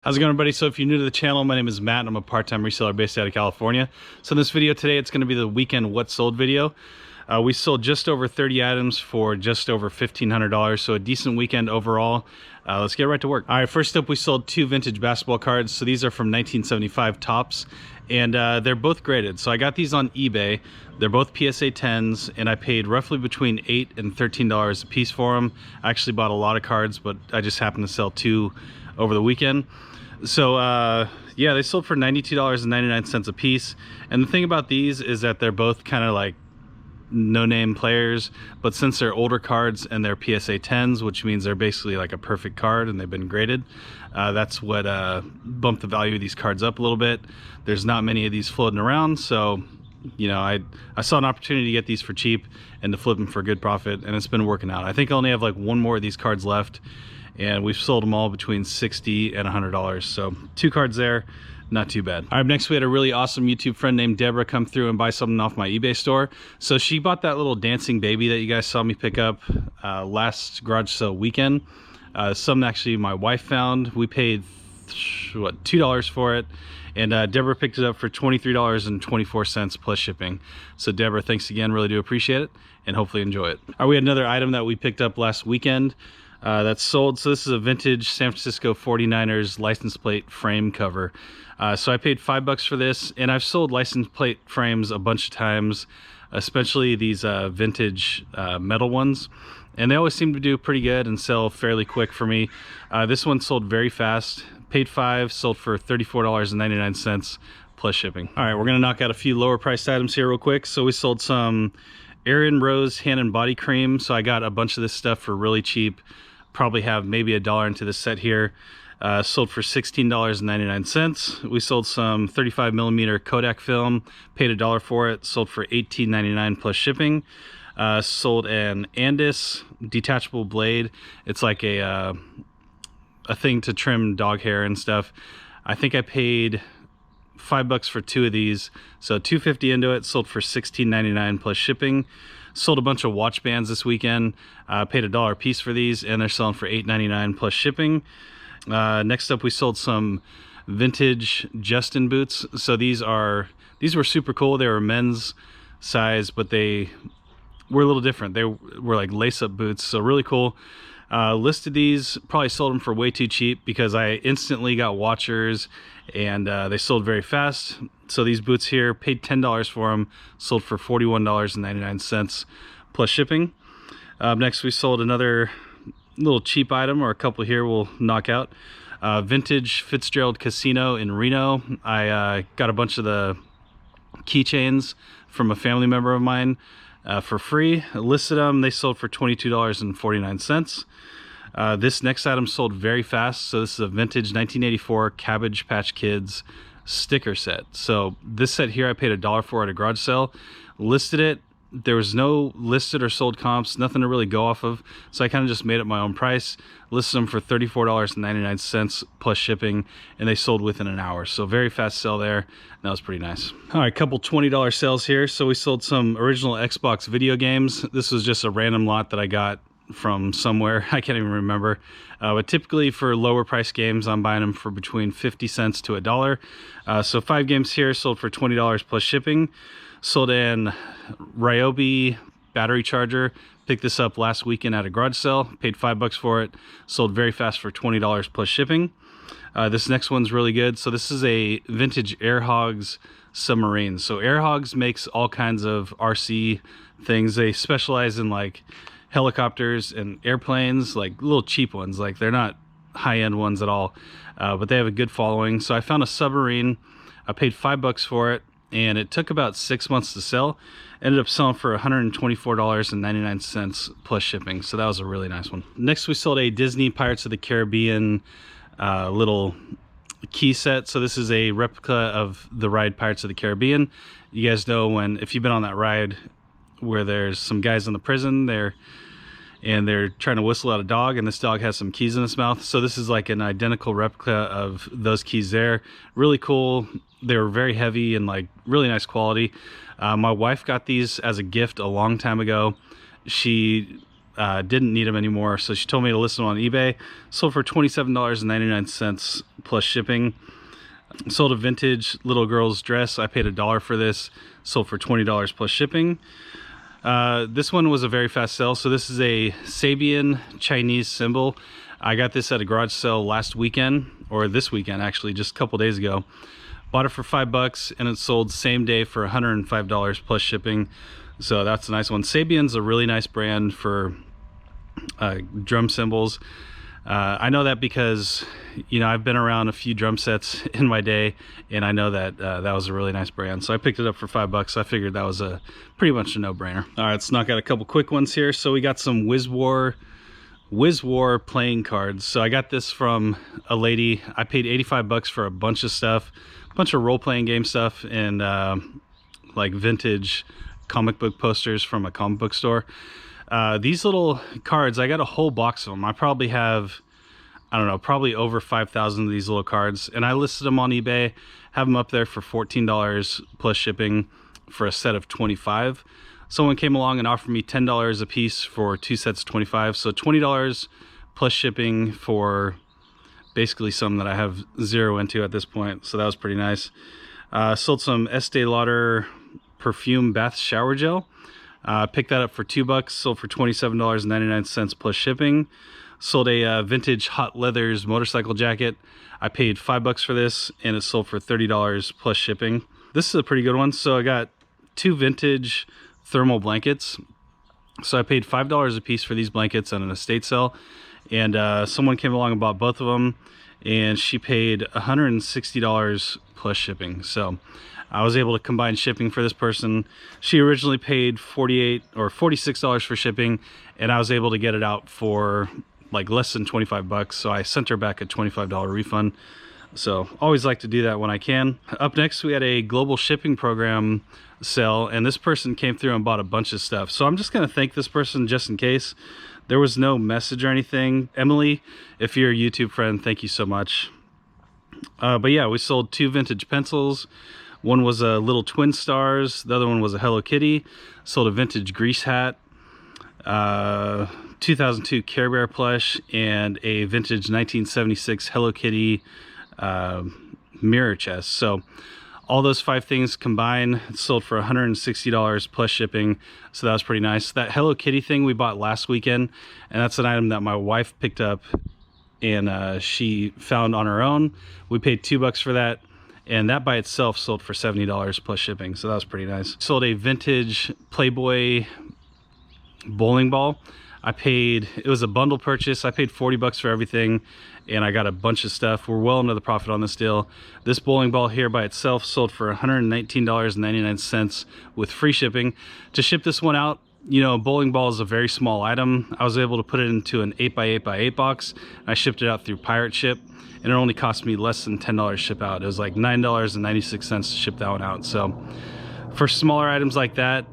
How's it going, everybody? So if you're new to the channel, my name is Matt and I'm a part-time reseller based out of California. So in this video today, it's going to be the weekend what sold video. We sold just over 30 items for just over $1,500, so a decent weekend overall. Let's get right to work. All right, first up, we sold two vintage basketball cards. So these are from 1975 tops, and they're both graded. So I got these on eBay. They're both PSA 10s, and I paid roughly between $8 and $13 a piece for them. I actually bought a lot of cards, but I just happened to sell two over the weekend. So yeah, they sold for $92.99 a piece. And the thing about these is that they're both kind of like no-name players, but since they're older cards and they're PSA 10s, which means they're basically like a perfect card and they've been graded, that's what bumped the value of these cards up a little bit. There's not many of these floating around, so you know, I saw an opportunity to get these for cheap and to flip them for a good profit, and it's been working out. I think I only have like one more of these cards left, and we've sold them all between $60 and $100. So two cards there, not too bad. All right, next we had a really awesome YouTube friend named Deborah come through and buy something off my eBay store. So she bought that little dancing baby that you guys saw me pick up last garage sale weekend. Some actually my wife found. We paid, what, $2 for it. And Deborah picked it up for $23.24 plus shipping. So Deborah, thanks again, really do appreciate it, and hopefully enjoy it. All right, we had another item that we picked up last weekend. That's sold. So this is a vintage San Francisco 49ers license plate frame cover. So I paid $5 for this, and I've sold license plate frames a bunch of times, especially these vintage metal ones, and they always seem to do pretty good and sell fairly quick for me. This one sold very fast. Paid $5, sold for $34.99 plus shipping. All right, we're gonna knock out a few lower priced items here real quick. So we sold some Erin Rose hand and body cream. So I got a bunch of this stuff for really cheap. Probably have maybe $1 into this set here. Sold for $16.99. We sold some 35mm Kodak film, paid $1 for it, sold for $18.99 plus shipping. Sold an Andis detachable blade. It's like a thing to trim dog hair and stuff. I think I paid $5 for two of these, so $2.50 into it. Sold for $16.99 plus shipping. Sold a bunch of watch bands this weekend. Paid $1 a piece for these, and they're selling for $8.99 plus shipping. Next up, we sold some vintage Justin boots. So these were super cool. They were men's size, but they were a little different. They were like lace-up boots, so really cool. Listed these, probably sold them for way too cheap because I instantly got watchers, and they sold very fast. So these boots here, paid $10 for them, sold for $41.99 plus shipping. Next we sold another little cheap item, or a couple here we'll knock out. Vintage Fitzgerald Casino in Reno. I got a bunch of the keychains from a family member of mine for free. I listed them, they sold for $22.49. This next item sold very fast. So this is a vintage 1984 Cabbage Patch Kids sticker set. So this set here I paid $1 for at a garage sale. Listed it, there was no listed or sold comps, nothing to really go off of, so I kind of just made up my own price. Listed them for $34.99 plus shipping, and they sold within an hour. So very fast sell there. That was pretty nice. All right, couple $20 sales here. So we sold some original Xbox video games. This was just a random lot that I got from somewhere. I can't even remember. But typically for lower price games, I'm buying them for between 50 cents to $1. So 5 games here sold for $20 plus shipping. Sold an Ryobi battery charger. Picked this up last weekend at a garage sale. Paid $5 for it. Sold very fast for $20 plus shipping. This next one's really good. So this is a vintage Hogs Submarine. So Hogs makes all kinds of RC things. They specialize in like helicopters and airplanes, like little cheap ones. Like they're not high-end ones at all, but they have a good following. So I found a Submarine. I paid $5 for it, and it took about 6 months to sell. Ended up selling for $124.99 plus shipping. So that was a really nice one. Next, we sold a Disney Pirates of the Caribbean little key set. So this is a replica of the ride Pirates of the Caribbean. You guys know if you've been on that ride where there's some guys in the prison there, and they're trying to whistle at a dog, and this dog has some keys in its mouth. So this is like an identical replica of those keys there. Really cool. They were very heavy and like really nice quality. My wife got these as a gift a long time ago. She didn't need them anymore, so she told me to list them on eBay. Sold for $27.99 plus shipping. Sold a vintage little girl's dress. I paid $1 for this. Sold for $20 plus shipping. This one was a very fast sell. So this is a Sabian Chinese symbol. I got this at a garage sale last weekend, or this weekend actually, just a couple days ago. Bought it for $5 and it sold same day for $105 plus shipping. So that's a nice one. Sabian's a really nice brand for drum cymbals. I know that because, you know, I've been around a few drum sets in my day, and I know that that was a really nice brand. So I picked it up for $5. I figured that was a pretty much a no-brainer. All right, let's knock out a couple quick ones here. So we got some Wiz War Playing Cards. So I got this from a lady. I paid $85 for a bunch of stuff, a bunch of role-playing game stuff, and like vintage comic book posters from a comic book store. These little cards, I got a whole box of them. I probably have, I don't know, probably over 5,000 of these little cards, and I listed them on eBay, have them up there for $14 plus shipping for a set of 25. Someone came along and offered me $10 a piece for 2 sets of 25, so $20 plus shipping for basically something that I have zero into at this point, so that was pretty nice. Sold some Estee Lauder Perfume bath shower gel. Picked that up for $2, sold for $27.99 plus shipping. Sold a vintage Hot Leathers motorcycle jacket. I paid $5 for this, and it sold for $30 plus shipping. This is a pretty good one. So I got 2 vintage thermal blankets. So I paid $5 a piece for these blankets at an estate sale, and someone came along and bought both of them, and she paid $160 plus shipping. So I was able to combine shipping for this person. She originally paid $48 or $46 for shipping, and I was able to get it out for like less than $25. So I sent her back a $25 refund. So always like to do that when I can. Up next, we had a global shipping program sale, and this person came through and bought a bunch of stuff. So I'm just gonna thank this person just in case. There was no message or anything. Emily, if you're a YouTube friend, thank you so much. But yeah, we sold 2 vintage pencils. One was a little twin stars, the other one was a Hello Kitty. Sold a vintage grease hat, 2002 Care Bear plush, and a vintage 1976 Hello Kitty mirror chest. So all those 5 things combined sold for $160 plus shipping. So that was pretty nice. That Hello Kitty thing we bought last weekend, and that's an item that my wife picked up and she found on her own. We paid $2 for that, and that by itself sold for $70 plus shipping, so that was pretty nice. Sold a vintage Playboy bowling ball. It was a bundle purchase. I paid $40 for everything, and I got a bunch of stuff. We're well into the profit on this deal. This bowling ball here by itself sold for $119.99 with free shipping. To ship this one out, you know, a bowling ball is a very small item. I was able to put it into an 8x8x8 box. I shipped it out through Pirate Ship, and it only cost me less than $10 to ship out. It was like $9.96 to ship that one out. So for smaller items like that,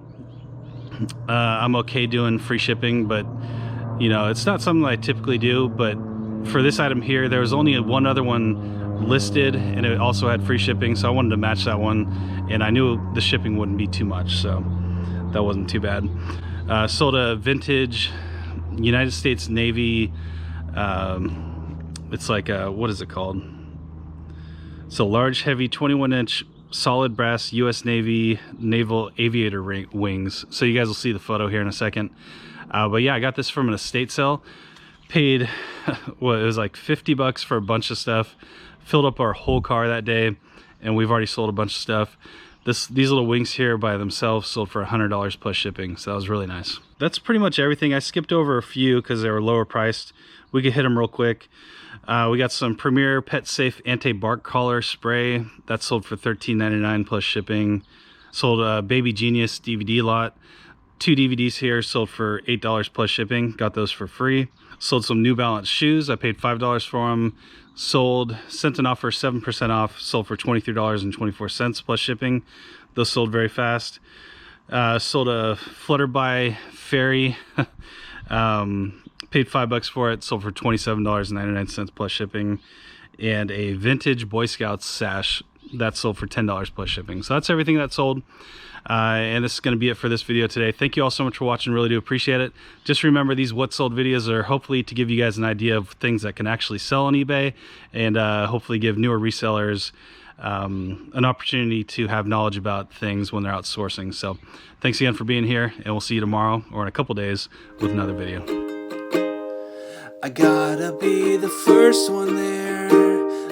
I'm okay doing free shipping, but you know, it's not something I typically do. But for this item here, there was only one other one listed, and it also had free shipping, so I wanted to match that one, and I knew the shipping wouldn't be too much, so that wasn't too bad. Sold a vintage United States Navy, it's like a, what is it called? It's a large, heavy 21-inch solid brass U.S. Navy Naval Aviator wings. So you guys will see the photo here in a second. But yeah, I got this from an estate sale. Paid, well, it was like $50 for a bunch of stuff. Filled up our whole car that day, and we've already sold a bunch of stuff. These little wings here by themselves sold for $100 plus shipping, so that was really nice. That's pretty much everything. I skipped over a few because they were lower priced. We could hit them real quick. We got some Premier Pet Safe Anti-Bark Collar Spray. That sold for $13.99 plus shipping. Sold a Baby Genius DVD lot. 2 DVDs here sold for $8 plus shipping. Got those for free. Sold some New Balance shoes. I paid $5 for them. Sent an offer 7% off. Sold for $23.24 plus shipping. Those sold very fast. Sold a Flutterby Fairy. Paid $5 for it. Sold for $27.99 plus shipping. And a vintage Boy Scouts sash that sold for $10 plus shipping. So that's everything that sold. And this is going to be it for this video today. Thank you all so much for watching. Really do appreciate it. Just remember, these what sold videos are hopefully to give you guys an idea of things that can actually sell on eBay, and hopefully give newer resellers an opportunity to have knowledge about things when they're outsourcing. So thanks again for being here, and we'll see you tomorrow or in a couple days with another video. I gotta be the first one there,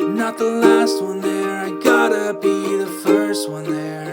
not the last one there. I gotta be the first one there.